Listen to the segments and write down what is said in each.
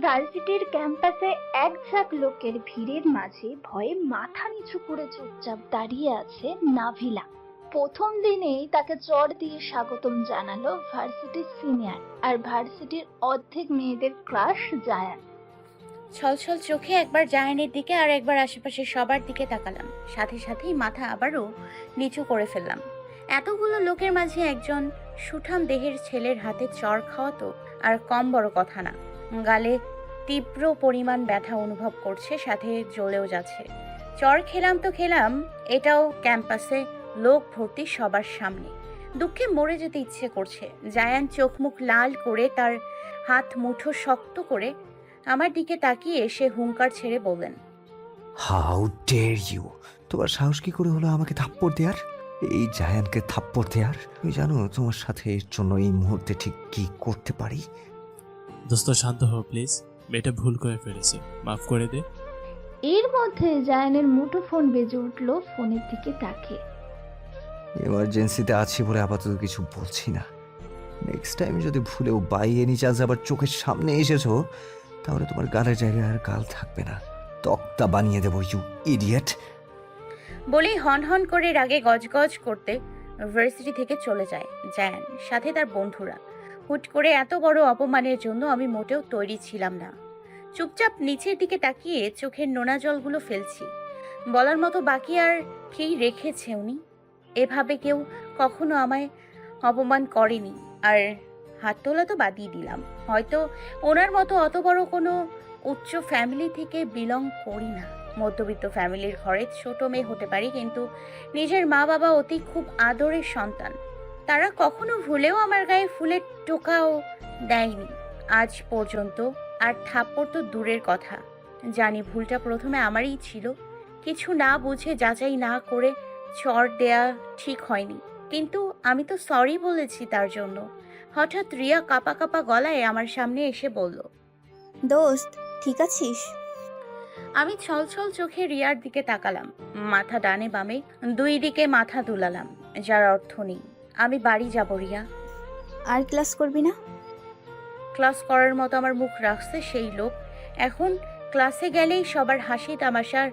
ভার্সিটির ক্যাম্পাসে এক ঝাঁক লোকের ভিড়ের মাঝে ভয়ে মাথা নিচু করে চুপচাপ দাঁড়িয়ে আছে নাভিলা। প্রথম দিনেই তাকে চড় দিয়ে স্বাগতম জানালো ভার্সিটির সিনিয়র আর ভার্সিটির অর্ধেক মেয়েদের ক্রাশ জায়ান। ছলছল চোখে একবার জায়ানের দিকে আর একবার আশেপাশে সবার দিকে তাকালাম, সাথে সাথেই মাথা আবারও নিচু করে ফেললাম। এতগুলো লোকের মাঝে একজন সুঠাম দেহের ছেলের হাতে চড় খাওয়া তো আর কম বড় কথা না। গালে তীব্র পরিমাণ ব্যথা অনুভব করছে, সাথে জ্বলেও যাচ্ছে। চড় খেলাম তো খেলাম, এটাও ক্যাম্পাসে লোক ভর্তি সবার সামনে। দুঃখে মরে যেতে ইচ্ছে করছে। জায়ান চোখ মুখ লাল করে তার হাত মুঠো শক্ত করে আমার দিকে তাকিয়ে এসে হুঙ্কার ছেড়ে বললেন, হাউ ডেয়ার ইউ! তোমার সাহস কি করে হলো আমাকে থাপ্পড় দেওয়ার, এই জায়ানকে থাপ্পড় দেওয়ার? তুমি জানো তোমার সাথে এর জন্য এই মুহূর্তে ঠিক কি করতে পারি? দোস্ত শান্ত হও প্লিজ, মেয়েটা ভুল করে ফেলেছে, মাফ করে দে। এর মধ্যে জায়ানের মুঠো ফোন বেজে উঠলো। ফোনের দিকে তাকিয়ে এমার্জেন্সিতে আছি বলে আপাতত কিছু বলছি না। নেক্সট টাইম যদি ভুলেও বাই এনি চান্স আবার চোখের সামনে এসেছো, তাহলে তোমার গালের জায়গায় আর গাল থাকবে না, তক্তা বানিয়ে দেবো, ইউ ইডিয়েট। বলেই হন হন করে রাগে গজগজ করতে ভার্সিটি থেকে চলে যায় জায়ান, সাথে তার বন্ধুরা। হুট করে এত বড় অপমানের জন্য আমি মোটেও তৈরি ছিলাম না। চুপচাপ নিচের দিকে তাকিয়ে চোখের নোনা জলগুলো ফেলছি। বলার মতো বাকি আর কি রেখেছে উনি? এভাবে কেউ কখনো আমায় অপমান করেনি। আর হাত তোলা তো বাদই দিলাম, হয়তো ওনার মতো অত বড় কোনো উচ্চ ফ্যামিলি থেকে বিলং করি না। মধ্যবিত্ত ফ্যামিলির ঘরে ছোট মেয়ে হতে পারি, কিন্তু নিজের মা বাবা অতি খুব আদরের সন্তান। তারা কখনো ভুলেও আমার গায়ে ফুলের টোকাও দেয়নি আজ পর্যন্ত। আর থাপ্পড় তো দূরের কথা, জানি ভুলটা প্রথমে আমারই ছিল। কিছু না বুঝে যাচাই না করে চড় দেয়া ঠিক হয়নি, কিন্তু আমি তো সরি বলেছি তার জন্য। হঠাৎ রিয়া কাঁপা কাঁপা গলায় আমার সামনে এসে বলল, দোস্ত ঠিক আছিস? আমি ছলছল চোখে রিয়ার দিকে তাকালাম। মাথা ডানে বামে দুই দিকে মাথা দুলালাম, যার অর্থ নেই। আমি বাড়ি যাব রিয়া। আর ক্লাস করবি না? ক্লাস করার মতো আমার মুখ রাখছে সেই লোক। এখন ক্লাসে গেলেই সবার হাসি তামাশার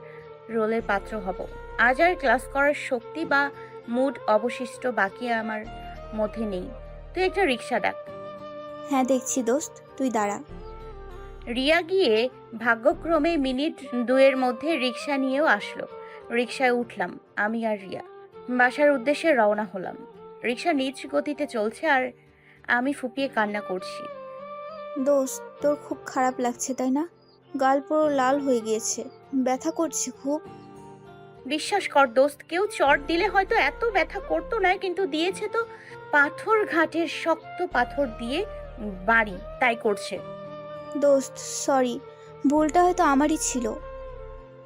রোলের পাত্র হব। আজ আর ক্লাস করার শক্তি বা মুড অবশিষ্ট বাকি আমার মধ্যে নেই। তুই একটা রিক্সা ডাক। হ্যাঁ দেখছি দোস্ত, তুই দাঁড়া। রিয়া গিয়ে ভাগ্যক্রমে মিনিট দুয়ের মধ্যে রিক্সা নিয়েও আসলো। রিক্সায় উঠলাম আমি আর রিয়া। বাসার উদ্দেশ্যে রওনা হলাম। রিক্সা নিজ গতিতে চলছে আর আমি ফুপিয়ে কান্না করছি। দোস্ত তোর খুব খারাপ লাগছে তাই না? গাল পুরো লাল হয়ে গিয়েছে, ব্যথা করছে খুব। বিশ্বাস কর দোস্ত, কেউ চট দিলে হয়তো এত ব্যথা করতো না, কিন্তু দিয়েছে তো পাথর ঘাটের শক্ত পাথর দিয়ে বাড়ি, তাই করছে। দোস্ত সরি, ভুলটা হয়তো আমারই ছিল।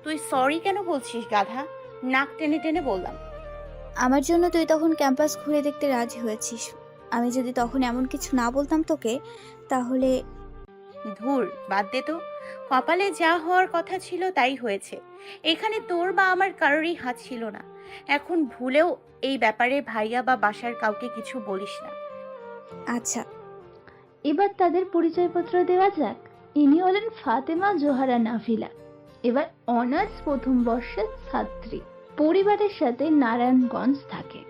তুই সরি কেন বলছিস গাধা? নাক টেনে টেনে বললাম। আমার জন্য তুই তখন ক্যাম্পাস ঘুরে দেখতে রাজি হয়েছিস। আমি যদি তখন এমন কিছু না বলতাম তোকে, তাহলে ধুর, বাদ দে তো। কপালে যা হওয়ার কথা ছিল তাই হয়েছে। এখানে তোর বা আমার কারোরই হাত ছিল না। এখন ভুলেও এই ব্যাপারে ভাইয়া বা বাসার কাউকে কিছু বলিস না। আচ্ছা। এবার তাদের পরিচয়পত্র দেওয়া যাক। ইনি হলেন ফাতেমা জোহারা নাভিলা, এবার অনার্স প্রথম বর্ষের ছাত্রী। পরিবারের সাথে নারায়ণগঞ্জ থাকে।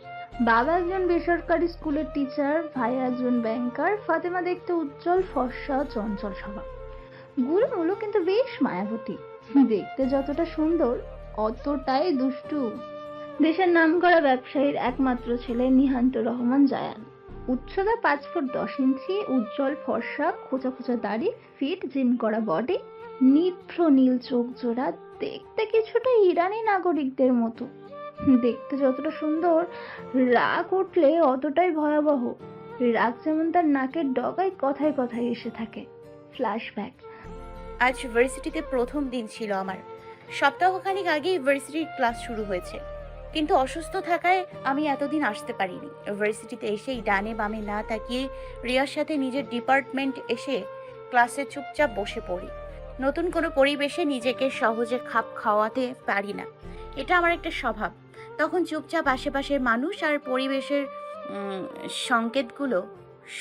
বাবা একজন বেসরকারি স্কুলের টিচার, ভাই একজন ব্যাংকার। ফাতেমা দেখতে উজ্জ্বল, ফর্সা, চঞ্চল স্বভাব, গুলমুলো কিন্তু বেশ মায়াবতী। দেখতে যতটা সুন্দর অতটাই দুষ্টু। দেশের নামকরা ব্যবসায়ীর একমাত্র ছেলে নিহান্ত রহমান জায়ান। উচ্চতা 5 ফুট 10 ইঞ্চি, উজ্জ্বল ফর্সা, খোঁচা খোঁচা দাড়ি, ফিট জিম করা বডি, নিভ্র নীল চোখ জোড়া, দেখতে কিছুটা ইরানি নাগরিকদের মতো। দেখতে যতটা সুন্দর, রাগ উঠলে অতটাই ভয়াবহ। রাগ যেমন তার নাকের ডগায় কথায় কথায় এসে থাকে। ফ্ল্যাশব্যাক। আজ ভার্সিটিতে প্রথম দিন ছিল আমার। সপ্তাহখানেক আগেই ভার্সিটির ক্লাস শুরু হয়েছে, কিন্তু অসুস্থ থাকায় আমি এতদিন আসতে পারিনি। ভার্সিটিতে এসেই ডানে বামে না তাকিয়ে রিয়ার সাথে নিজের ডিপার্টমেন্ট এসে ক্লাসে চুপচাপ বসে পড়ি। নতুন কোনো পরিবেশে নিজেকে সহজে খাপ খাওয়াতে পারি না, এটা আমার একটা স্বভাব। তখন চুপচাপ আশেপাশের মানুষ আর পরিবেশের সংকেতগুলো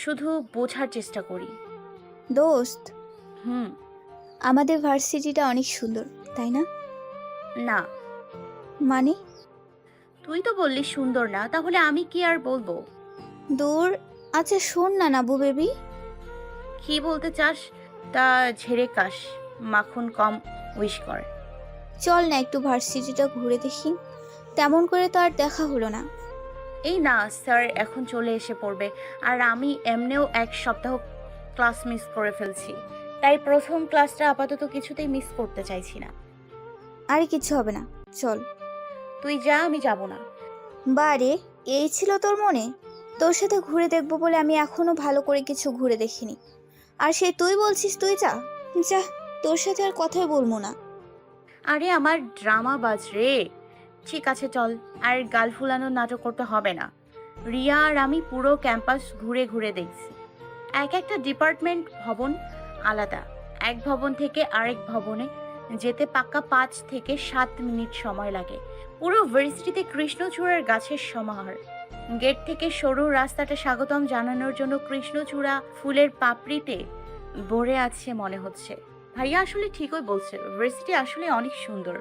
শুধু বোঝার চেষ্টা করি। দোস্ত, হুম। আমাদের ভার্সিটিটা অনেক সুন্দর, তাই না? না, মানে? তুই তো বললি সুন্দর না, তাহলে আমি কি আর বলবো? দূর। আচ্ছা শোন না নাবু বেবি, কি বলতে চাস তা ঝেড়ে কাশ, মাখন কম উইশ কর। চল না একটু ভার্সিটিটা ঘুরে দেখি। তেমন করে তো আর দেখা হলো না। এই না, স্যার এখন চলে এসে পড়বে, আর আমি এমনিও এক সপ্তাহ ক্লাস মিস করে ফেলছি, তাই প্রথম ক্লাসটা আপাতত কিছুতেই মিস করতে চাইছি না। আরে কিছু হবে না, চল। তুই যা, আমি যাব না। বারে, এই ছিল তোর মনে? তোর সাথে ঘুরে দেখবো বলে আমি এখনো ভালো করে কিছু ঘুরে দেখিনি, আর সে তুই বলছিস তুই যা। যা, তোর সাথে আর কথাই বলবো না। আরে আমার ড্রামা বাজ রে। ঠিক আছে চল, আর গাল ফুলানোর নাটক করতে হবে না। রিয়া আর আমি পুরো ক্যাম্পাস ঘুরে ঘুরে দেখছি। এক একটা ডিপার্টমেন্ট ভবন আলাদা, এক ভবন থেকে আরেক ভবনে যেতে পাক্কা 5 থেকে 7 মিনিট সময় লাগে। পুরো ভার্সিটিতে কৃষ্ণচূড়ার গাছের সমাহার। গেট থেকে সরু রাস্তাটা স্বাগতম জানানোর জন্য কৃষ্ণচূড়া ফুলের পাপড়িতে ভরে আছে মনে হচ্ছে। ভাইয়া আসলে ঠিকই বলছে, ভার্সিটি আসলে অনেক সুন্দর।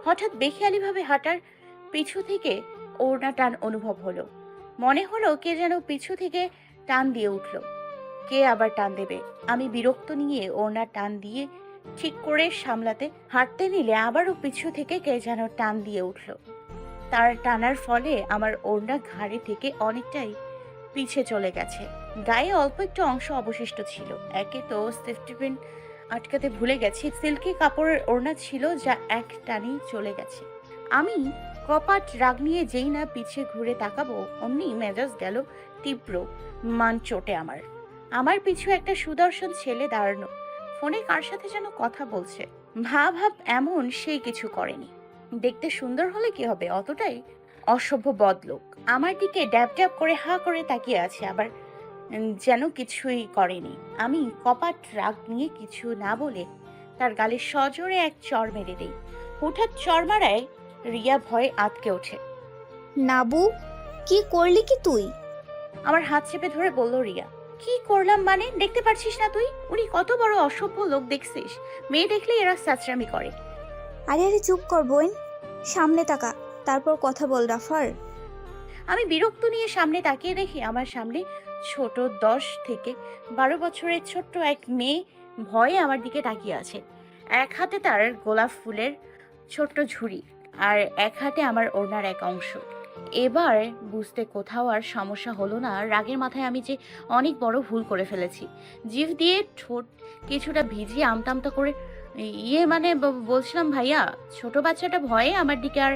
হঠাৎ বেখেয়ালিভাবে হাঁটার পিছু থেকে ওড়না টান অনুভব হলো। মনে হলো কে যেন পিছু থেকে টান দিয়ে উঠল। কে আবার টান দেবে? আমি বিরক্ত নিয়ে ওড়না টান দিয়ে ঠিক করে সামলাতে হাঁটতে নিলে আবারও পিছু থেকে কে যেন টান দিয়ে উঠল। তার টানার ফলে আমার ওড়না ঘাড়ে থেকে অনেকটাই পিছে চলে গেছে। গায়ে অল্প একটু অংশ অবশিষ্ট ছিল। একে তো সেফটি পিন আটকাতে ভুলে গেছি, সিল্কি কাপড়ের ওড়না ছিল যা এক টানেই চলে গেছে। আমি কপাট রাগ নিয়ে যেই না পিছে ঘুরে তাকাবো, অমনি মেজাজ গেল তীব্র মান চোটে আমার। আমার পিছু একটা সুদর্শন ছেলে দাঁড়ানো, ফোনে কার সাথে যেন কথা বলছে। ভাব এমন সেই কিছু করেনি। দেখতে সুন্দর হলে কি হবে, অতটাই অসভ্য বদলোক। আমার দিকে ড্যাব ড্যাব করে হা করে তাকিয়ে আছে, আবার যেন কিছুই করেনি। আমি কপাট রাগ নিয়ে কিছু না বলে তার গালে সজোরে এক চড় মেরে দেই। হঠাৎ চড় মারায় রিয়া ভয়ে আঁতকে ওঠে। নাবু, কি করলি কি তুই? আমার হাত চেপে ধরে বলল রিয়া। কি করলাম মানে? দেখতে পারছিস না তুই উনি কত বড় অসভ্য লোক দেখছিস? মেয়ে দেখলে এরা স্যাচরামি করে। আরে আরে চুপ কর বোন, সামনে তাকা, তারপর কথা বল রাফার। আমি বিরক্ত নিয়ে সামনে তাকিয়ে দেখি আমার সামনে ছোট 10 থেকে 12 বছরের ছোট্ট এক মেয়ে ভয়ে আমার দিকে তাকিয়ে আছে। এক হাতে তার গোলাপ ফুলের ছোট্ট ঝুড়ি, আর এক হাতে আমার ওড়নার এক অংশ। এবার বুঝতে কোথাও আর সমস্যা হলো না, রাগের মাথায় আমি যে অনেক বড় ভুল করে ফেলেছি। জিভ দিয়ে ঠোঁট কিছুটা ভিজিয়ে আমতা করে মানে বলছিলাম ভাইয়া, ছোট বাচ্চাটা ভয়ে আমার দিকে আর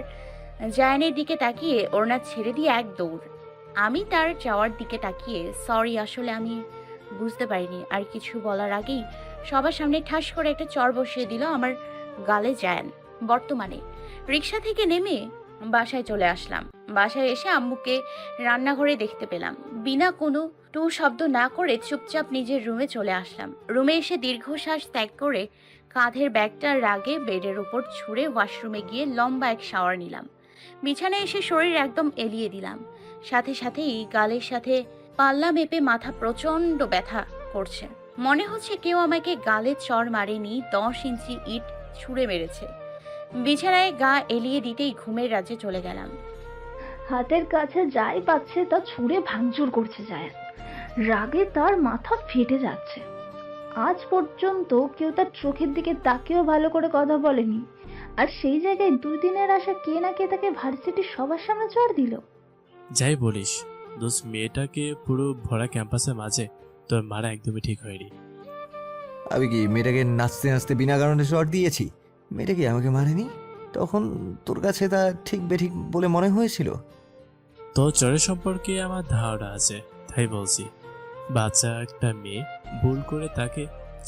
জায়ানের দিকে তাকিয়ে ওড়না ছেড়ে দিয়ে এক দৌড়। আমি তার যাওয়ার দিকে তাকিয়ে সরি, আসলে আমি বুঝতে পারিনি। আর কিছু বলার আগেই সবার সামনে ঠাস করে একটা চড় বসিয়ে দিল আমার গালে জায়ান। বর্তমানে রিক্সা থেকে নেমে বাসায় চলে আসলাম। বাসায় এসে আম্মুকে রান্নাঘরে দেখতে পেলাম। বিনা কোনো টু শব্দ না করে চুপচাপ নিজের রুমে চলে আসলাম। রুমে এসে দীর্ঘশ্বাস ত্যাগ করে কাঁধের ব্যাগটার রাগে বেডের উপর ছুঁড়ে ওয়াশরুমে গিয়ে লম্বা এক শাওয়ার নিলাম। বিছানায় এসে শরীর একদম এলিয়ে দিলাম। সাথে সাথেই গালের সাথে পাল্লা মেপে মাথা প্রচণ্ড ব্যথা করছে। মনে হচ্ছে কেউ আমাকে গালে চড় মারেনি, 10 ইঞ্চি ইট ছুঁড়ে মেরেছে। বিছানায় গা এলিয়ে দিতেই ঘুমের রাজ্যে চলে গেলাম। হাতের কাছে যাই পাচ্ছে তা ছুঁড়ে ভাঙচুর করছে জায়ান। রাগে তার মাথা ফেটে যাচ্ছে। আজ পর্যন্ত কেউ তার চোখের দিকে তাকিয়েও ভালো করে কথা বলেনি, আর সেই জায়গায় 2 দিনের আশা কে না কে তাকে ভার্সিটির সবার সামনে চড় দিল। যাই বলিস দোস্ত, মেয়েটাকে পুরো ভরা ক্যাম্পাসের মাঝে তোর মারা একদমই ঠিক হয়নি। আমি কি মেয়েটাকে নাচতে নাচতে বিনা কারণে শর্ট দিয়েছি? মেয়েটা কি আমাকে মারেনি? তখন তোর কাছে তা ঠিক বেঠিক বলে মনে হয়েছিল? তোর চরের সম্পর্কে আমার ধারণা আছে, তাই বলছি। বাচ্চা একটা মেয়ে ভুল করে তাকে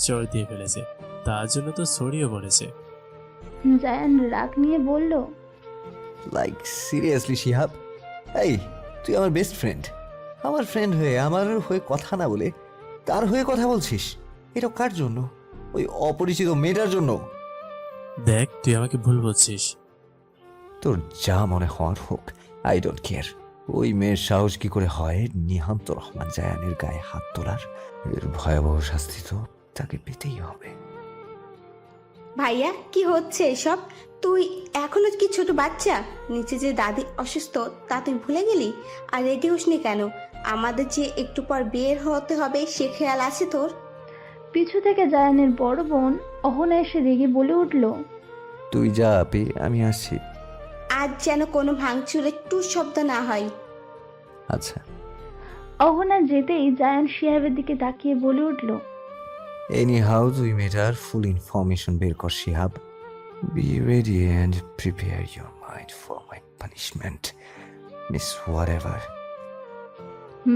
চর দিয়ে ফেলেছে, তার জন্য তো সরিও বলেছে। জায়ান রাগ নিয়ে বলল, লাইক সিরিয়াসলি শিহাব, এই তুই আমার বেস্ট ফ্রেন্ড, আমার ফ্রেন্ড হয়ে আমার হয়ে কথা না বলে তার হয়ে কথা বলছিস? এটা কার জন্য? ওই অপরিচিত মেয়েটার জন্য? দেখ, তুই আমাকে ভুল বলছিস। তোর যা মনে হওয়ার হোক, আই ডোন্ট কেয়ার। ওই মেয়ের সাহস কি করে হয় নিহান্ত রহমান জায়ানের গায়ে হাত তোলার? এর ভয়াবহ শাস্তি তো তাকে পেতেই হবে। ভাইয়া কি হচ্ছে এসব? তুই এখনো কি ছোট বাচ্চা? নিচে যে দাদি অসুস্থ তা তুই ভুলে গেলি? আর রেডি হসনি কেন? আমাদের যে একটু পর বের হতে হবে সে খেয়াল আছে তোর? পিছু থেকে জায়ানের বড় বোন অহনা এসে রেগে বলে উঠল, তুই যা আপি, আমি আসছি। আজ যেন কোনো ভাঙচুরের টুর শব্দ না হয়। আচ্ছা। অহনা যেতেই জায়ান শিহাবের দিকে তাকিয়ে বলে উঠল, এনি হাউ তুই মেয়েটার ফুল ইনফরমেশন বের কর Shihab. Be ready and prepare your mind for my punishment, miss whatever.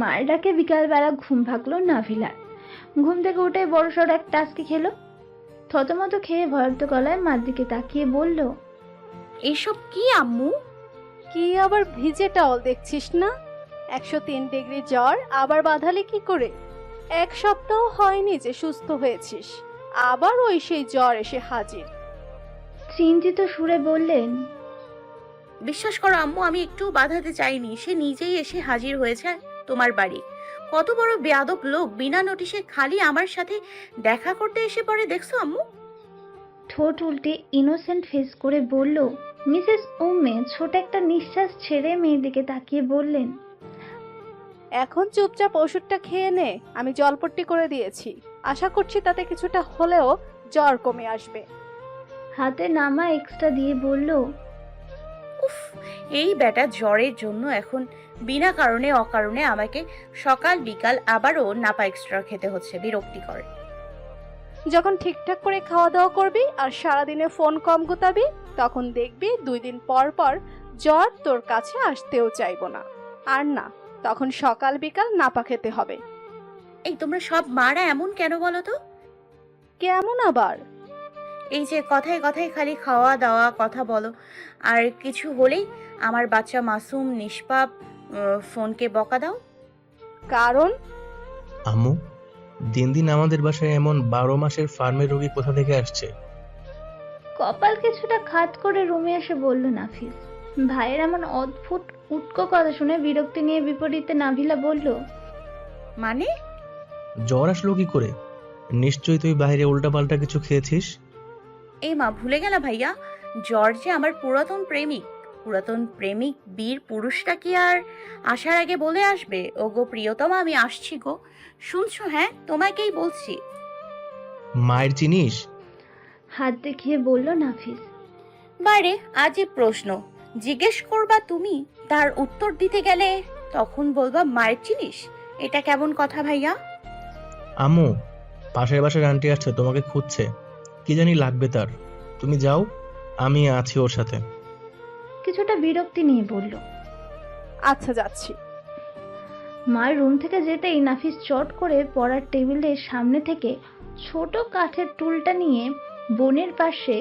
মায়ের ডাকে বিকালবেলা ঘুম ভাগলো নাভিলার। ঘুম থেকে উঠে বড়সড় এক টাস্কি খেলো। থতমত খেয়ে ভয়ার্ত গলায় মার দিকে তাকিয়ে বলল, এইসব কি আম্মু? কি আবার ভিজে টাওয়াল দেখছিস না? 103 ডিগ্রি জ্বর আবার বাঁধালে কি করে? 1 সপ্তাহ হয়নি যে সুস্থ হয়েছিস, আবার ওই সেই জ্বর এসে হাজির। চিন্তিত সুরে বললেন, বিশ্বাস করো আম্মু, আমি একটু বাধাতে চাইনি। সে নিজেই এসে হাজির হয়েছে তোমার বাড়ি। কত বড় বেয়াদব লোক, বিনা নোটিশে খালি আমার সাথে দেখা করতে এসে পড়ে, দেখছো আম্মু? ঠোঁট উল্টে ইনোসেন্ট ফেস করে বলল মিসেস উম্মে। ছোট একটা নিঃশ্বাস ছেড়ে মেয়ের দিকে তাকিয়ে বললেন, এখন চুপচাপ ওষুধটা খেয়ে নে, আমি জলপট্টি করে দিয়েছি। আশা করছি তাতে কিছুটা হলেও জ্বর কমে আসবে। হাতে নামা এক্সট্রা দিয়ে বলল, উফ, এই বেটা জ্বরের জন্য এখন বিনা কারণে অকারণে আমাকে সকাল বিকাল আবারও নাপা এক্সট্রা খেতে হচ্ছে, বিরক্তিকর। যখন ঠিকঠাক করে খাওয়া দাওয়া করবি আর সারাদিনে ফোন কম গুতাবি, তখন দেখবি 2 দিন পর পর জ্বর তোর কাছে আসতেও চাইবো না। আর না, তখন সকাল বিকাল নাপা খেতে হবে। এই তোমরা সব মারা এমন কেন বলো তো? কেমন আবার? এই যে কথায় কথায় খালি খাওয়া দাওয়া কথা বলো, আর কিছু হলেই আমার বাচ্চা মাসুম নিষ্পাপ ফোনকে বকা দাও। কারণ আম্মু, দিন দিন আমাদের বাসায় এমন 12 মাসের ফার্মের রোগী কোথা থেকে আসছে? কপাল কিছুটা খাত করে রুমে এসে বলল নাফিস। ভাইয়ের এমন অদ্ভুত উটকো কথা শুনে বিরক্তি নিয়ে বিপরীতে নাভিলা বলল, মানে? জ্বর আসলো কি করে? নিশ্চয়ই তুই বাইরে উল্টাপাল্টা কিছু খেয়েছিস। এই মা, ভুলে গেলা ভাইয়া, জর্জে আমার পুরাতন প্রেমিক বীর পুরুষটা কি আর আসার আগে বলে আসবে, ও গো প্রিয়তমা আমি আসছি গো, শুনছো? হ্যাঁ, তোমাকেই বলছি। মায়ের চিনিস? হাত দেখিয়ে বলল নাফিস। বারে আজই প্রশ্ন জিজ্ঞেস করবা তুমি, তার উত্তর দিতে গেলে তখন বলবা মায়ের চিনিস? এটা কেমন কথা ভাইয়া? আম্মু, পাশের বাসার আন্টি আসছে, তোমাকে খুঁজছে। কি জানি লাগবে তার। তুমি যাও, আমি আছি ওর সাথে। কিছুটা বিরক্তি নিয়ে বলল, আচ্ছা যাচ্ছি। মায়ের রুম থেকে যেতেই নাফিস চট করে পড়ার টেবিলের সামনে থেকে ছোট কাঠের টুলটা নিয়ে বোনের পাশে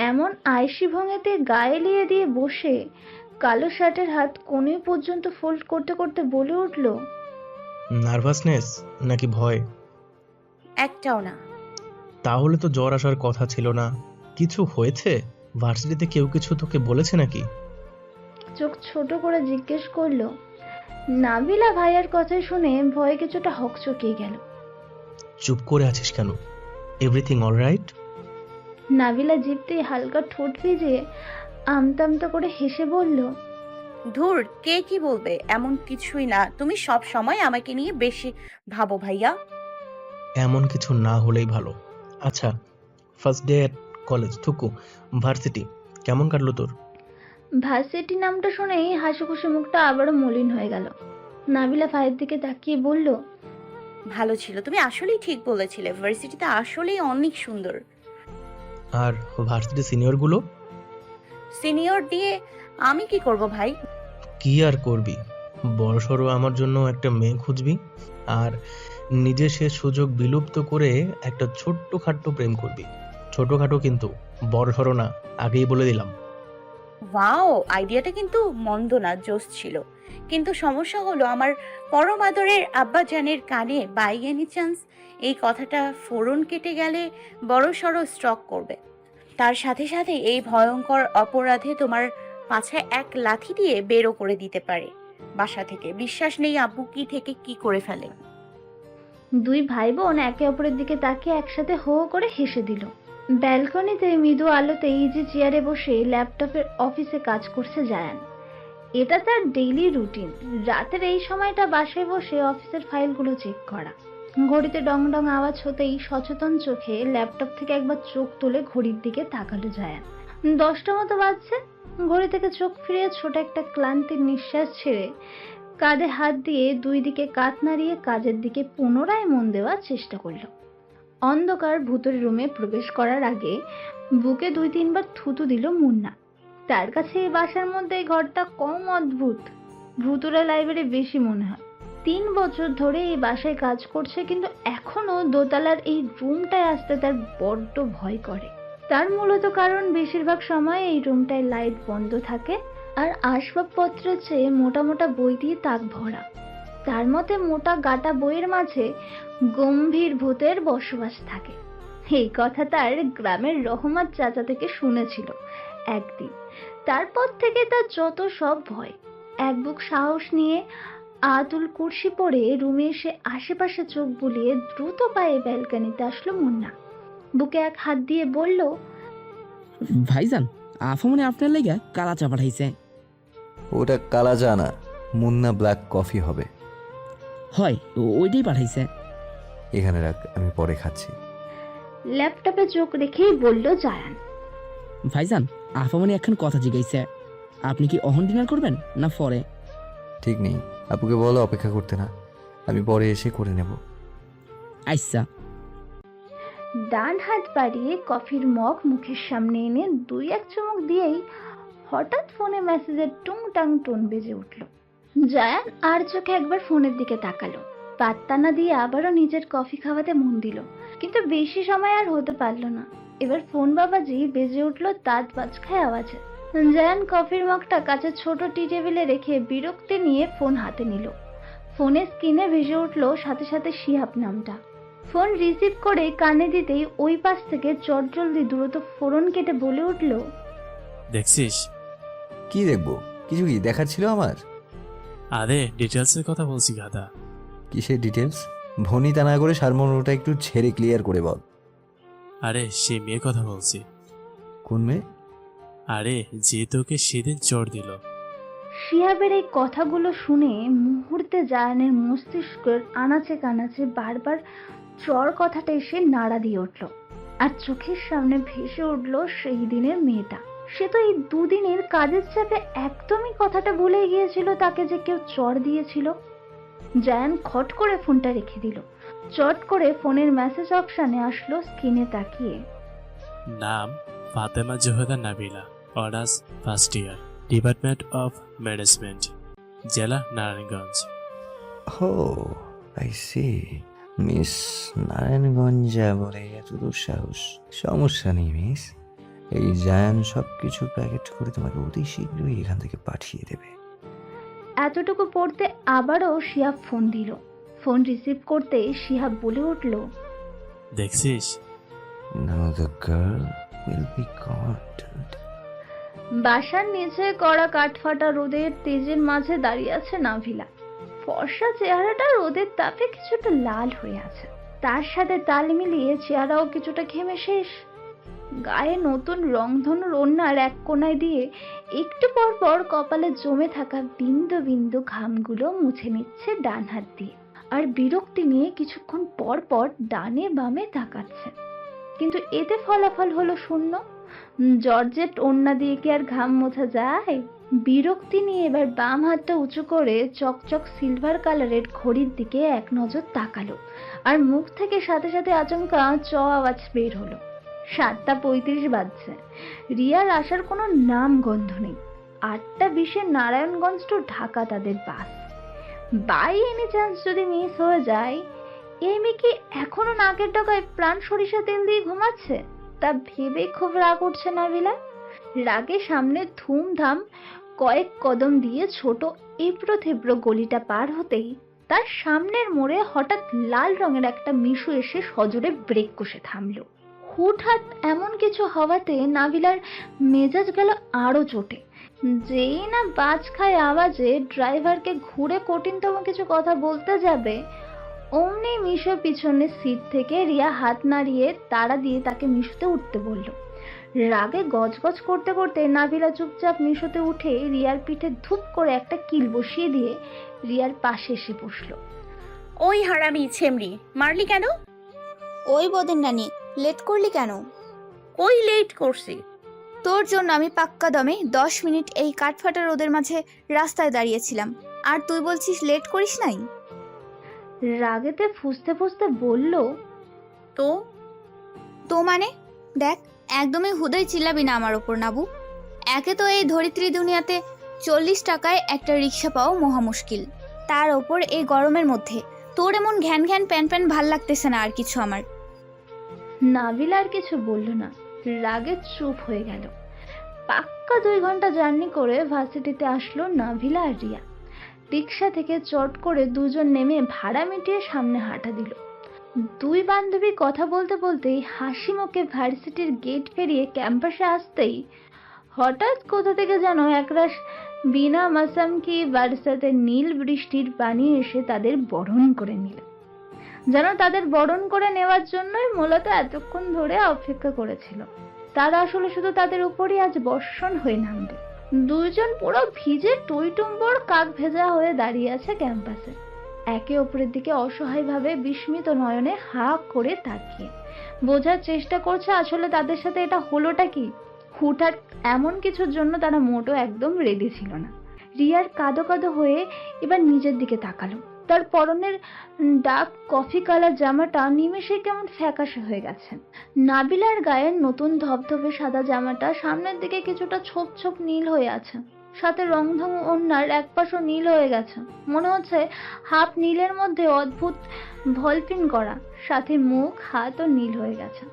এমন আয়েশি ভঙ্গিতে গায়ে লিয়ে দিয়ে বসে কালো শার্টের হাত কোণে পর্যন্ত ফোল্ড করতে করতে বলে উঠল, নার্ভাসনেস নাকি ভয়? একটাও না। তাহলে তো জ্বর আসার কথা ছিল না। কিছু হয়েছে? ভার্সিটিতে কেউ কিছু তোকে বলেছে নাকি? চোখ ছোট করে জিজ্ঞেস করলো। নাবিলা ভাইয়ার কথা শুনে ভয়ে কিছুটা হকচকিয়ে গেল। চুপ করে আছিস কেন? Everything alright? নাবিলা জিভ দিয়ে হালকা ঠোঁট ভিজিয়ে আমতা করে হেসে বলল, ধুর, কে কি বলবে, এমন কিছুই না। তুমি সব সময় আমাকে নিয়ে বেশি ভাবো ভাইয়া। এমন কিছু না হলেই ভালো। আচ্ছা, ফার্স্ট ডে এট কলেজ, থুকু, ভার্সিটি কেমন কাটলো তোর? ভার্সিটি নামটা শুনেই হাসিখুশি মুখটা আবারও মলিন হয়ে গেল। নাবিলা ভাইয়ের দিকে তাকিয়ে বলল, ভালো ছিল। তুমি আসলেই ঠিক বলেছিলে, ভার্সিটিতে আসলেই অনেক সুন্দর। আর ভার্সিটি সিনিয়র গুলো? সিনিয়র দিয়ে আমি কি করব ভাই? কি আর করবি, বড়সড় আমার জন্য একটা মেয়ে খুঁজবি, আর নিজে সে সুযোগ বিলুপ্ত করে একটা ছোট্টখাট্টো প্রেম করবি। ছোটখাটো কিন্তু বড় সড়ো না, আগেই বলে দিলাম। ওয়াও, আইডিয়াটা কিন্তু মন্দ না, জোস ছিল। কিন্তু সমস্যা হলো আমার পরম আদরের আব্বাজানের কানে বাই এনি চান্স এই কথাটা ফোড়ন কেটে গেলে বড় সড় স্ট্রোক করবে। তার সাথে সাথে এই ভয়ঙ্কর অপরাধে তোমার পাছায় এক লাথি দিয়ে বেরো করে দিতে পারে বাসা থেকে। বিশ্বাস নেই আব্বু কি থেকে কি করে ফেলে। দুই ভাই বোন একে অপরের দিকে তাকিয়ে একসাথে হো হো করে হেসে দিল। ব্যালকনিতে মৃদু আলোতে ইজি চেয়ারে বসে ল্যাপটপের অফিসে কাজ করছে জায়ান। এটা তার ডেইলি রুটিন। রাতের এই সময়টা বাসায় বসে অফিসের ফাইলগুলো চেক করা। ঘড়িতে ডং ডং আওয়াজ হতেই সচেতন চোখে ল্যাপটপ থেকে একবার চোখ তুলে ঘড়ির দিকে তাকালো জায়ান। 10টা মতো বাজছে। ঘড়ি থেকে চোখ ফিরিয়ে ছোট একটা ক্লান্তির নিঃশ্বাস ছেড়ে কাঁধে হাত দিয়ে দুই দিকে কাঁধ নাড়িয়ে কাজের দিকে পুনরায় মন দেওয়ার চেষ্টা করলো। অন্ধকার ভূতের রুমে প্রবেশ করার আগে বুকে 2-3 বার থুতু দিল মুন্না। তার কাছে এই বাসার মধ্যে এই ঘরটা কম অদ্ভুত, ভূতুরা লাইব্রেরি বেশি মনে হয়। 3 বছর ধরে এই বাসায় কাজ করছে, কিন্তু এখনো দোতলার এই রুমটায় আসতে তার বড্ড ভয় করে। তার মূলত কারণ বেশিরভাগ সময় এই রুমটায় লাইট বন্ধ থাকে আর আসবাবপত্রের চেয়ে মোটা মোটা বই দিয়ে তাক ভরা। তার মতে মোটা গাটা বইয়ের মাঝে গম্ভীর ভূতের বসবাস থাকে। এই কথা তার গ্রামের রহমত চাচা থেকে শুনেছিল একদিন। তারপর থেকে তার যত সব ভয়। এক বুক সাহস নিয়ে আতুল কুর্সি পরে রুমে এসে আশেপাশে চোখ বুলিয়ে দ্রুত পায়ে ব্যালকনিতে আসলো মুন্না। বুকে এক হাত দিয়ে বলল, ভাইজান, আফা মনে আপনার লেগে কালা চা পাঠাইছে। ওটা কালা চা না, মুন্না ব্ল্যাক কফি হবে। হয়, ওইটাই পাঠাইছে। এখানে রাখ, আমি পরে খাচ্ছি। ল্যাপটপে চোখ রেখেই বলল জায়ান। ভাইজান, আফা মনে এখন কথা জিগাইছে, আপনি কি অহন ডিনার করবেন না পরে? ঠিক নেই, আপুকে বলো অপেক্ষা করতে না, আমি পরে এসে করে নেব। আচ্ছা। ডান হাত বাড়িয়ে কফির মগ মুখের সামনে এনে 2-1 চুমুক দিয়েই হঠাৎ ফোনে মেসেজের টুংটাং টোন বেজে উঠল। জায়ান আর চোখে একবার ফোনের দিকে তাকালো। পাত্তা না দিয়ে আবারও নিজের কফি খাওয়াতে মন দিল, কিন্তু বেশি সময় আর হতে পারল না। এবার ফোন বাবাজি বেজে উঠল দাঁত বাজখায় আওয়াজে। জায়ান কফির মগটা কাছের ছোট টি টেবিলে রেখে বিরক্তি নিয়ে ফোন হাতে নিল। ফোনের স্ক্রিনে ভেসে উঠল সাথে সাথে শিহাব নামটা। ফোন রিসিভ করে কানে দিতেই ওই পাশ থেকে চটজলদি দ্রুত ফোরন কেটে বলে উঠল, দেখছিস? কি দেখবো? কিছু কি দেখার ছিল আমার? আরে ডিটেলসের কথা বলছি গাদা। কিসের ডিটেলস? ভনিতা না করে সারমর্মটা একটু ছেড়ে ক্লিয়ার করে বল। আরে সে মেয়ের কথা বলছি। কোন মেয়ে? আরে যে তোকে সেদিন চড় দিল। শিহাবের এই কথাগুলো শুনে মুহূর্তে জায়ানের মস্তিষ্কের আনাচে কানাচে বারবার চর কথাটা এসে নাড়া দিয়ে উঠল। আর চোখের সামনে ভেসে উঠল সেই দিনের মেয়েটা। সে তো এই 2 দিনের কাজের চাপে একদমই কথাটা ভুলে গিয়েছিল তাকে যে কেউ চর দিয়েছিল। জায়ান খট করে ফোনটা রেখে দিল। চট করে ফোনের মেসেজ অপশানে আসলো স্ক্রিনে তাকিয়ে। নাম Fatema Joheda Nabila, honours first year, department of management, জেলা Narayanganj. Oh I see, miss Narayanganj বলে এত দুঃসাহস। সমস্যা নেই মিস, এই জায়ান সব কিছু প্যাকেট করে তোমাকে অতি শীঘ্রই এখান থেকে পাঠিয়ে দেবে। এতটুকু পড়তে আবারও শিহাব ফোন দিল। ফোন রিসিভ করতে শিহাব বলে উঠল, দেখছিস? Now the girl will be caught. বাসার নিচে কড়া কাঠফাটা রোদের তেজের মাঝে দাঁড়িয়ে আছে নাভিলা। ফর্সা চেহারাটা রোদের তাপে কিছুটা লাল হয়ে আছে, তার সাথে তাল মিলিয়ে চেহারাও কিছুটা ঘেমে শেষ। গায়ে নতুন রংধনুর ওড়নার এক কোনায় দিয়ে একটু পর পর কপালে জমে থাকা বিন্দু বিন্দু ঘামগুলো মুছে নিচ্ছে ডান হাত দিয়ে, আর বিরক্তি নিয়ে কিছুক্ষণ পর পর ডানে বামে তাকাচ্ছে। কিন্তু এতে ফলাফল হলো শূন্য। জর্জেট ওড়না দিয়ে কি আর ঘাম মোছা যায়? বিরক্তি নিয়ে এবার বাম হাতটা উঁচু করে চকচক সিলভার কালারের ঘড়ির দিকে এক নজর তাকালো, আর মুখ থেকে সাথে সাথে আচমকা চ আওয়াজ বের হলো। 7:35 বাজছে। রিয়ার আসার কোনো নাম গন্ধ নেই। 8:20 নারায়ণগঞ্জ টু ঢাকা তাদের বাস। বাই এনি চান্স যদি মিস হয়ে যায়, এই মেয়ে কি এখনো নাকের ডগায় প্রাণ সরিষা তেল দিয়ে ঘুমাচ্ছে? তা ভেবেই খুব রাগ উঠছে নাবিলা। রাগে সামনে ধুমধাম কয়েক কদম দিয়ে ছোট এবড়ো থেবড়ো গলিটা পার হতেই তার সামনের মোড়ে হঠাৎ লাল রঙের একটা মিশু এসে সজোরে ব্রেক কষে থামলো। হুটহাট এমন কিছু হওয়াতে নাবিলার মেজাজ গেল আরো চোটে। যেই না বাজ খায় আওয়াজে ড্রাইভারকে ঘুরে কঠিনতম কিছু কথা বলতে যাবে, অমনি মিশু পিছনের সিট থেকে রিয়া হাত নাড়িয়ে তাড়া দিয়ে তাকে মিশুতে উঠতে বলল। রাগে গজগজ করতে করতে নাবিলা চুপচাপ মিশুতে উঠে রিয়ার পিঠে ধুপ করে একটা কিল বসিয়ে দিয়ে রিয়ার পাশে এসে বসলো। ওই হারামি ছেমড়ি, মারলি কেন? ওই বদের নানি, লেট করলি কেন? কই লেট করছি? তোর জন্য আমি পাক্কা দমে 10 মিনিট এই কাঠফাটা রোদের মাঝে রাস্তায় দাঁড়িয়েছিলাম, আর তুই বলছিস লেট করিস নাই? রাগেতে ফুঁসতে ফুঁসতে বলল, তো তো মানে দেখ, একদমই হুদাই চিল্লাবি না আমার ওপর নাবু। একে তো এই ধরিত্রী দুনিয়াতে 40 টাকায় একটা রিক্সা পাওয়া মহা মুশকিল, তার ওপর এই গরমের মধ্যে তোর এমন ঘ্যান ঘ্যান প্যান প্যান ভাল লাগতেছে না আর কিছু আমার। নাবিলা আর কিছু বলল না, রাগে চুপ হয়ে গেল। পাক্কা 2 ঘন্টা জার্নি করে ভার্সিটিতে আসলো নাবিলা আর রিয়া। রিক্সা থেকে চট করে দুজন নেমে ভাড়া মিটিয়ে সামনে হাঁটা দিল। দুই বান্ধবী কথা বলতে বলতেই হাসি মুখে ভার্সিটির গেট পেরিয়ে ক্যাম্পাসে আসতেই হঠাৎ কোথা থেকে যেন একরাশ বিনা মাসামকি বারসাতে নীল বৃষ্টির পানি এসে তাদের বরণ করে নিল। যেন তাদের বরণ করে নেওয়ার জন্যই মূলত এতক্ষণ ধরে অপেক্ষা করেছিল। তারা আসলে শুধু তাদের উপরই আজ বর্ষণ হয়ে নামবে। দুইজন পুরো ভিজে টইটুম্বর কাক ভেজা হয়ে দাঁড়িয়ে আছে ক্যাম্পাসে, একে অপরের দিকে অসহায়ভাবে বিস্মিত নয়নে হা করে তাকিয়ে বোঝার চেষ্টা করছে আসলে তাদের সাথে এটা হলোটা কি। হুটহাট এমন কিছুর জন্য তারা মোটো একদম রেডি ছিল না। রিয়ার কাঁদো কাঁদো হয়ে এবার নিজের দিকে তাকালো। তার পরনের ডার্ক কফি কালার জামাটা নিমেষে কেমন ফ্যাকাশে হয়ে গেছে। নাবিলার গায়ের নতুন ধবধবে সাদা জামাটা সামনের দিকে কিছুটা ছোপ ছোপ নীল হয়ে আছে, সাথে রংধং ওড়নার এক পাশও নীল হয়ে গেছে। মনে হচ্ছে হাফ নীলের মধ্যে অদ্ভুত ভলপিন করা, সাথে মুখ হাতও নীল হয়ে গেছে।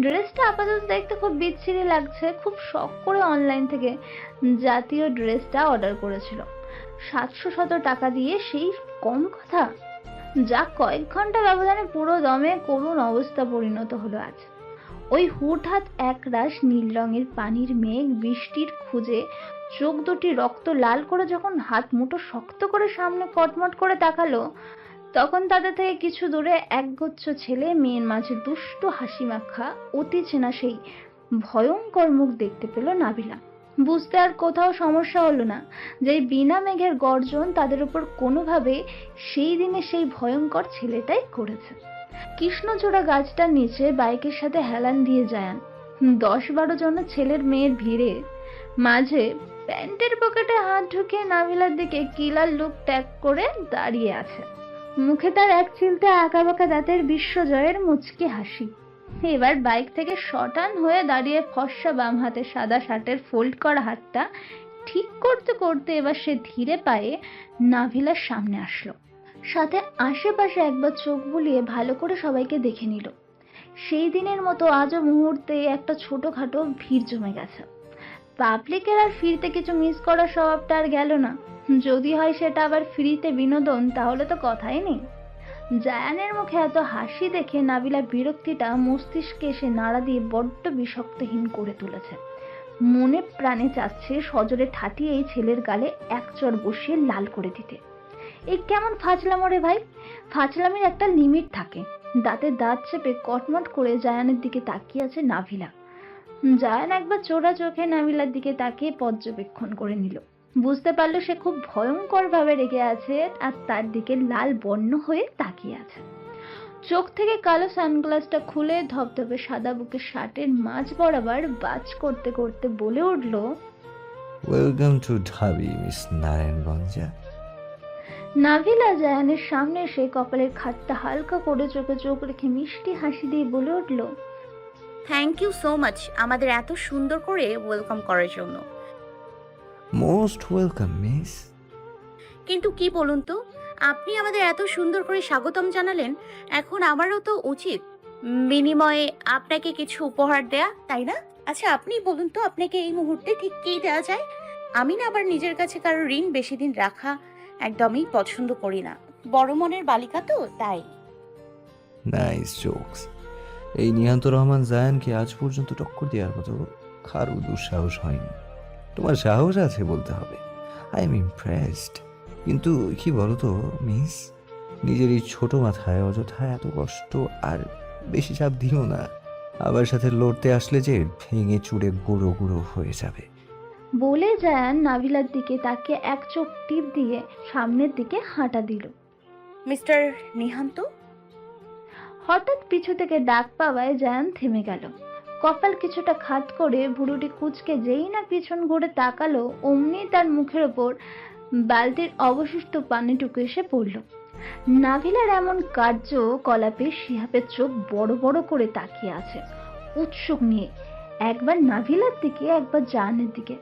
ড্রেসটা আপাতত দেখতে খুব বিচ্ছিরি লাগছে। খুব শখ করে অনলাইন থেকে জাতীয় ড্রেসটা অর্ডার করেছিল 700 টাকা দিয়ে, সেই কম কথা? যা কয়েক ঘন্টা ব্যবধানে পুরো দমে করুণ অবস্থা পরিণত হলো আজ। ওই হুটহাট একরাশ নীল রঙের পানির মেঘ বৃষ্টির খুঁজে চোখ দুটি রক্ত লাল করে যখন হাত মুঠো শক্ত করে সামনে কটমট করে তাকালো, তখন তাদের থেকে কিছু দূরে একগুচ্ছ ছেলে মেয়ের মাঝে দুষ্টু হাসি মাখা অতি চেনা সেই ভয়ঙ্কর মুখ দেখতে পেল নাবিলা। বুঝতে আর কোথাও সমস্যা হলো না যে বিনা মেঘের গর্জন তাদের উপর কোনোভাবে সেই দিনে সেই ভয়ঙ্কর ছেলেটাই করেছে। কৃষ্ণচূড়া গাছটার নিচে বাইকের সাথে হেলান দিয়ে যান 10-12 জন ছেলের মেয়ের ভিড়ে মাঝে প্যান্টের পকেটে হাত ঢুকিয়ে নাবিলার দিকে কিলার লুক ট্যাগ করে দাঁড়িয়ে আছে। মুখে তার এক চিলতে আঁকাবাঁকা দাঁতের বিশ্বজয়ের মুচকি হাসি। এবার বাইক থেকে শটান হয়ে দাঁড়িয়ে ফর্সা বাম হাতে সাদা শার্টের ফোল্ড করা হাতটা ঠিক করতে করতে এবার সে ধীরে পায়ে নাভিলার সামনে আসলো। সাথে আশেপাশে একবার চোখ বুলিয়ে ভালো করে সবাইকে দেখে নিল। সেই দিনের মতো আজও মুহূর্তে একটা ছোটখাটো ভিড় জমে গেছে। পাবলিকের আর ফিরতে কিছু মিস করার স্বভাবটা আর গেল না। যদি হয় সেটা আবার ফ্রিতে বিনোদন, তাহলে তো কথাই নেই। জায়ানের মুখে এত হাসি দেখে নাবিলা বিরক্তিটা মস্তিষ্কে এসে নাড়া দিয়ে বড্ড বিষাক্তহীন করে তুলেছে। মনে প্রাণে চাচ্ছে সজোরে ঠাটিয়ে এই ছেলের গালে এক চড় বসিয়ে লাল করে দিতে। এই কেমন ফাজলামো রে ভাই! ফাজলামির একটা লিমিট থাকে। দাঁতে দাঁত চেপে কটমট করে জায়ানের দিকে তাকিয়ে আছে নাভিলা। জায়ান একবার চোরা চোখে নাবিলার দিকে তাকিয়ে পর্যবেক্ষণ করে নিল। বুঝতে পারলো সে খুব ভয়ঙ্কর ভাবে রেগে আছে আর তার দিকে লাল বর্ণ হয়ে তাকিয়ে আছে। চোখ থেকে কালো সানগ্লাসটা খুলে ধবধবে সাদা বুকের শার্টের মাঝ বরাবর বাজ করতে করতে বলে উঠল, ওয়েলকাম টু ঢাবি মিস নারায়ণগঞ্জা। নাভিলা জায়ানের সামনে এসে কপালের খাটটা হালকা করে চোখে চোখ রেখে মিষ্টি হাসি দিয়ে বলে উঠল, থ্যাংক ইউ সো মাচ আমাদের এত সুন্দর করে ওয়েলকাম করার জন্য। Most welcome miss. কিন্তু কি বলুন তো, আপনি আমাদের এত সুন্দর করে স্বাগতম জানালেন, এখন আমারও তো উচিত বিনিময়ে আপনাকে কিছু উপহার দেয়া, তাই না? আচ্ছা আপনি বলুন তো, আপনাকে এই মুহূর্তে ঠিক কী দেওয়া যায়? আমি না আবার নিজের কাছে কারো ঋণ বেশি দিন রাখা একদমই পছন্দ করি না। বড় মনের বালিকা তো, তাই। Nice jokes. এই নিহান্ত রহমান জায়ানকে আজ পর্যন্ত টক্কর দেওয়ার মতো কারো দুঃসাহস হয়নি। তোমার সাহস আছে বলতে হবে। I am impressed. কিন্তু কি বলো তো মিস, নিজের এই ছোট মাথায় অযথা এত কষ্ট আর বেশি চাপ দিও না। আবার সাথে লড়তে আসলে যে ভেঙে চুরে গুঁড়ো গুঁড়ো হয়ে যাবে। বলে জায়ান নাভিলার দিকে তাকে এক চোখ টিপ দিয়ে সামনের দিকে হাঁটা দিল। মিস্টার নিহান্ত। হঠাৎ পিছু থেকে ডাক পাওয়ায় জায়ান থেমে গেল। কপাল কিছুটা খাত করে ভুরুটি কুঁচকে যেই না পিছন ঘুরে তাকালো, অমনি তার মুখের ওপর বালতির অবশিষ্ট পানিটুকু এসে পড়ল। নাভিলার এমন কার্যকলাপে শিহাবের চোখ বড় বড় করে তাকিয়ে আছে উৎসুক নিয়ে, একবার নাভিলার দিকে একবার জায়ানের দিকে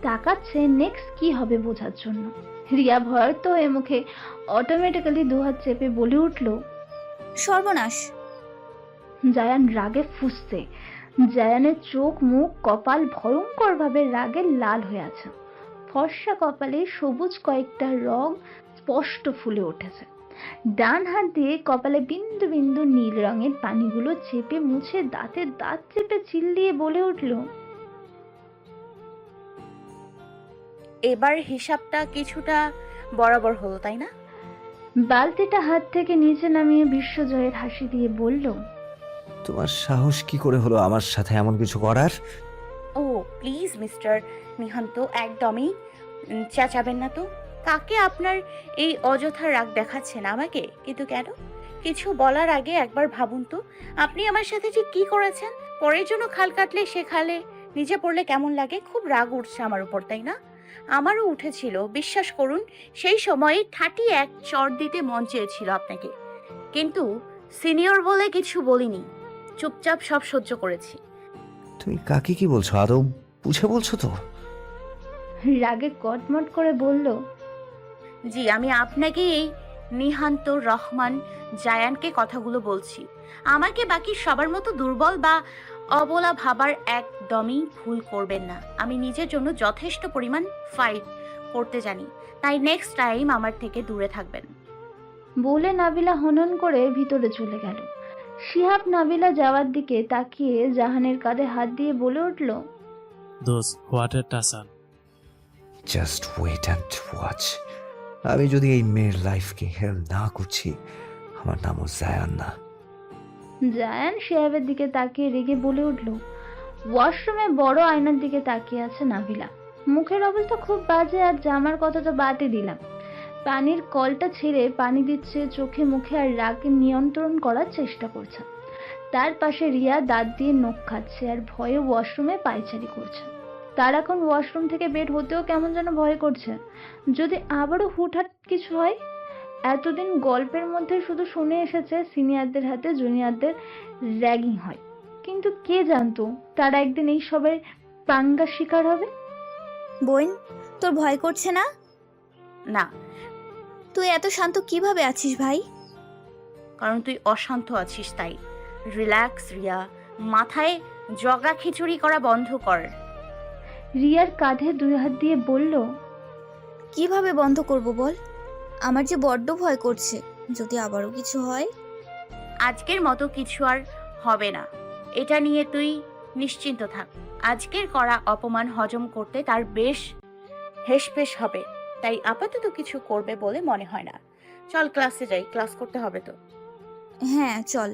তাকাচ্ছে নেক্সট কি হবে বোঝার জন্য। রিয়া ভয়ত হয়ে মুখে অটোমেটিক্যালি দুহাত চেপে বলে উঠল, সর্বনাশ। জায়ান রাগে ফুঁসছে। জায়ানের চোখ মুখ কপাল ভয়ঙ্কর ভাবে রাগে লাল হয়ে আছে। ফর্সা কপালে সবুজ কয়েকটা রং স্পষ্ট ফুলে উঠেছে। ডান হাত দিয়ে কপালে বিন্দু বিন্দু নীল রঙের পানিগুলো চেপে মুছে দাঁতে দাঁত চেপে চিল্লিয়ে বলে উঠল, এবার হিসাবটা কিছুটা বরাবর হলো, তাই না? বালতিটা হাত থেকে নিচে নামিয়ে বিশ্বজয়ের হাসি দিয়ে বলল, তোমার সাহস কি করে হলো আমার সাথে এমন কিছু করার? ও প্লিজ মিস্টার নিহান্ত, একদমই চেঁচাবেন না তো। কাকে আপনার এই অযথা রাগ দেখাচ্ছেন আমাকে? কিন্তু কেন? কিছু বলার আগে একবার ভাবুন তো, আপনি আমার সাথে ঠিক কি করেছেন? পরের জন্য খাল কাটলে সে খালে নিচে পড়লে কেমন লাগে? খুব রাগ উঠছে আমার উপর, তাই না? আমারও উঠেছিল, বিশ্বাস করুন। সেই সময়ে ঠাটি এক চড় দিতে মন চেয়েছিল আপনাকে, কিন্তু সিনিয়র বলে কিছু বলিনি, চুপচাপ সব সহ্য করেছি। তুমি কাকে কি বলছো? আদৌ বুঝে বলছো তো? রাগে কটমট করে বলল, জি, আমি আপনাকে এই নিহান্ত রহমান জায়ানকে কথাগুলো বলছি। আমাকে বাকি সবার মতো দুর্বল বা অবলা ভাবার একদমই ভুল করবেন না। আমি নিজের জন্য যথেষ্ট পরিমাণ ফাইট করতে জানি, তাই নেক্সট টাইম আমার থেকে দূরে থাকবেন। বলে নাবিলা হনন করে ভিতরে চলে গেল। শিহাব নাবিলা যাওয়ার দিকে তাকিয়ে জাহানের কাঁধে হাত দিয়ে বলে উঠল, দোষ হোয়াট এ টাসান। Just wait and watch. আমি যদি এই মেয়ের লাইফকে হেল্প না করছি, আমার নামও জায়ান না। জায়ান শিহাবের দিকে তাকিয়ে রেগে বলে উঠল। ওয়াশরুমে বড় আয়নার দিকে তাকিয়ে আছে নাবিলা। মুখের অবস্থা খুব বাজে, আর জামার কথা তো বাদই দিলাম। পানির কলটা ছেড়ে পানি দিচ্ছে চোখে মুখে আর রাগকে নিয়ন্ত্রণ করার চেষ্টা করছে। তার পাশে রিয়া দাঁত দিয়ে নখ খাচ্ছে আর ভয়ে ওয়াশরুমে পায়চারি করছে। তার এখন ওয়াশরুম থেকে বের হতেও কেমন যেন ভয় করছে, যদি আবারও হুটহাট কিছু হয়। এতদিন গল্পের মধ্যে শুধু শুনে এসেছে সিনিয়রদের হাতে জুনিয়রদের র্যাগিং হয়, কিন্তু কে জানতো তারা একদিন এই সবের পাঙ্গার শিকার হবে। বোন, তোর ভয় করছে না? না, তুই এত শান্ত কিভাবে আছিস ভাই? কারণ তুই অশান্ত আছিস তাই। রিল্যাক্স রিয়া, মাথায় জগা খিচুড়ি করা বন্ধ কর। রিয়ার কাঁধে দুই হাত দিয়ে বলল, কিভাবে বন্ধ করব বল? আমার যে বড্ড ভয় করছে, যদি আবারও কিছু হয়। আজকের মতো কিছু আর হবে না, এটা নিয়ে তুই নিশ্চিন্ত থাক। আজকের করা অপমান হজম করতে তার বেশ হেসপেশ হবে, তাই আপাতত কিছু করবে বলে মনে হয় না। চল ক্লাসে যাই, ক্লাস করতে হবে তো। হ্যাঁ চল।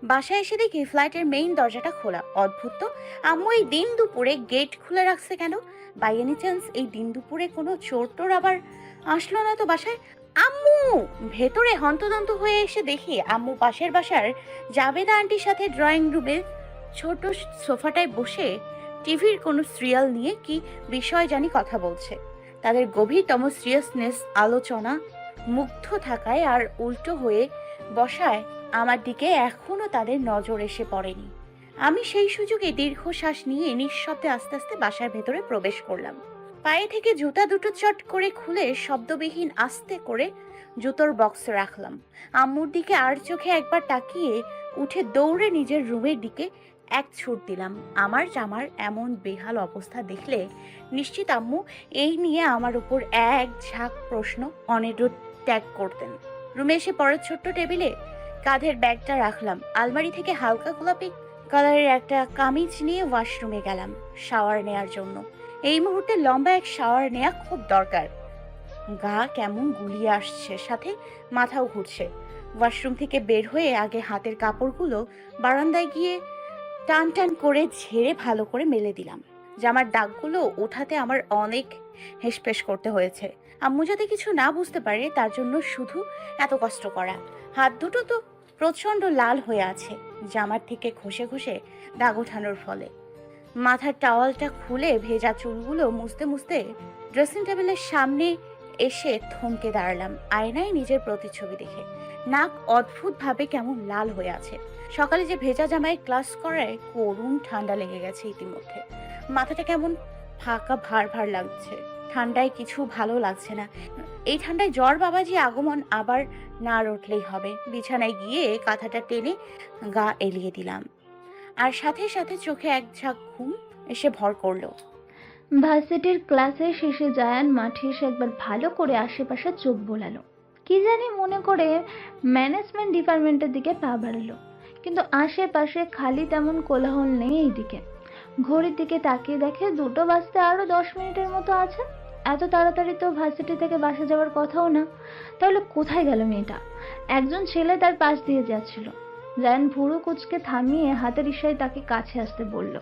বাসায় এসে দেখি ফ্ল্যাটের মেইন দরজাটা খোলা। অদ্ভুত তো, আম্মু এই দিন দুপুরে গেট খুলে রাখছে কেন? বাই এনি চান্স এই দিন দুপুরে কোনো চোর টোর আবার আসলো না তো বাসায়? আম্মু! ভেতরে হন্তদন্ত হয়ে এসে দেখি আম্মু পাশের বাসার জাবেদা আন্টির সাথে ড্রয়িং রুমের ছোট সোফাটায় বসে টিভির কোনো সিরিয়াল নিয়ে কি বিষয় জানি কথা বলছে। তাদের গভীরতম সিরিয়াসনেস আলোচনা মুগ্ধ থাকায় আর উল্টো হয়ে বসায় আমার দিকে এখনো তাদের নজর এসে পড়েনি। আমি সেই সুযোগে দীর্ঘশ্বাস নিয়ে নিঃশব্দে আস্তে আস্তে বাসার ভেতরে প্রবেশ করলাম। পায়ে থেকে জুতা দুটো চট করে খুলে শব্দবিহীন আস্তে করে জুতোর বক্সে রাখলাম। আম্মুর দিকে আর চোখে একবার তাকিয়ে উঠে দৌড়ে নিজের রুমের দিকে এক ছুট দিলাম। আমার জামার এমন বেহাল অবস্থা দেখলে নিশ্চিত আম্মু এই নিয়ে আমার উপর এক ঝাঁক প্রশ্ন অনিরুদ্ধ ত্যাগ করতেন। রুমে এসে পরের ছোট্ট টেবিলে কাঁধের ব্যাগটা রাখলাম। আলমারি থেকে হালকা গোলাপি কালারের একটা কামিজ নিয়ে ওয়াশরুমে গেলাম শাওয়ার নেয়ার জন্য। এই মুহূর্তে লম্বা এক শাওয়ার নেওয়া খুব দরকার। গা কেমন গুলিয়ে আসছে, সাথে মাথাও ঘুরছে। ওয়াশরুম থেকে বের হয়ে আগে হাতের কাপড়গুলো বারান্দায় গিয়ে টান টান করে ঝেড়ে ভালো করে মেলে দিলাম। জামার দাগগুলো ওঠাতে আমার অনেক হেসপেস করতে হয়েছে। আম্মু যাতে কিছু না বুঝতে পারে তার জন্য শুধু এত কষ্ট করা। হাত দুটো তো প্রচণ্ড লাল হয়ে আছে জামার থেকে ঘষে ঘষে দাগ ওঠানোর ফলে। মাথার টাওয়ালটা খুলে ভেজা চুলগুলো মুছতে মুছতে ড্রেসিং টেবিলের সামনে এসে থমকে দাঁড়ালাম আয়নায় নিজের প্রতিচ্ছবি দেখে। নাক অদ্ভুতভাবে কেমন লাল হয়ে আছে। সকালে যে ভেজা জামায় ক্লাস করায় করুণ ঠান্ডা লেগে গেছে ইতিমধ্যে। মাথাটা কেমন ফাঁকা ভার ভার লাগছে। ঠান্ডায় কিছু ভালো লাগছে না। এই ঠান্ডায় জ্বর বাবাজি আগমন আবার না রটলেই হবে। বিছানায় গিয়ে কাঁথাটা টেনে গা এলিয়ে দিলাম, আর সাথে সাথে চোখে এক ঝাঁক ঘুম এসে ভর করলো। ভার্সিটির ক্লাসের শেষে জায়ান মাঠে এসে একবার ভালো করে আশেপাশে চোখ বোলালো। কি জানি মনে করে ম্যানেজমেন্ট ডিপার্টমেন্টের দিকে পা বাড়ালো, কিন্তু আশেপাশে খালি তেমন কোলাহল নেই। এইদিকে ঘড়ির দিকে তাকিয়ে দেখে 2টো বাজতে আরো 10 মিনিটের মতো আছে। এত তাড়াতাড়ি তো ভার্সিটি থেকে বাসা যাওয়ার কথাও না। তাহলে কোথায় গেল মেয়েটা? একজন ছেলে তার পাশ দিয়ে যাচ্ছিল। জায়ান ভুরু কুচকে থামিয়ে হাতের ইশারায় তাকে কাছে আসতে বলল।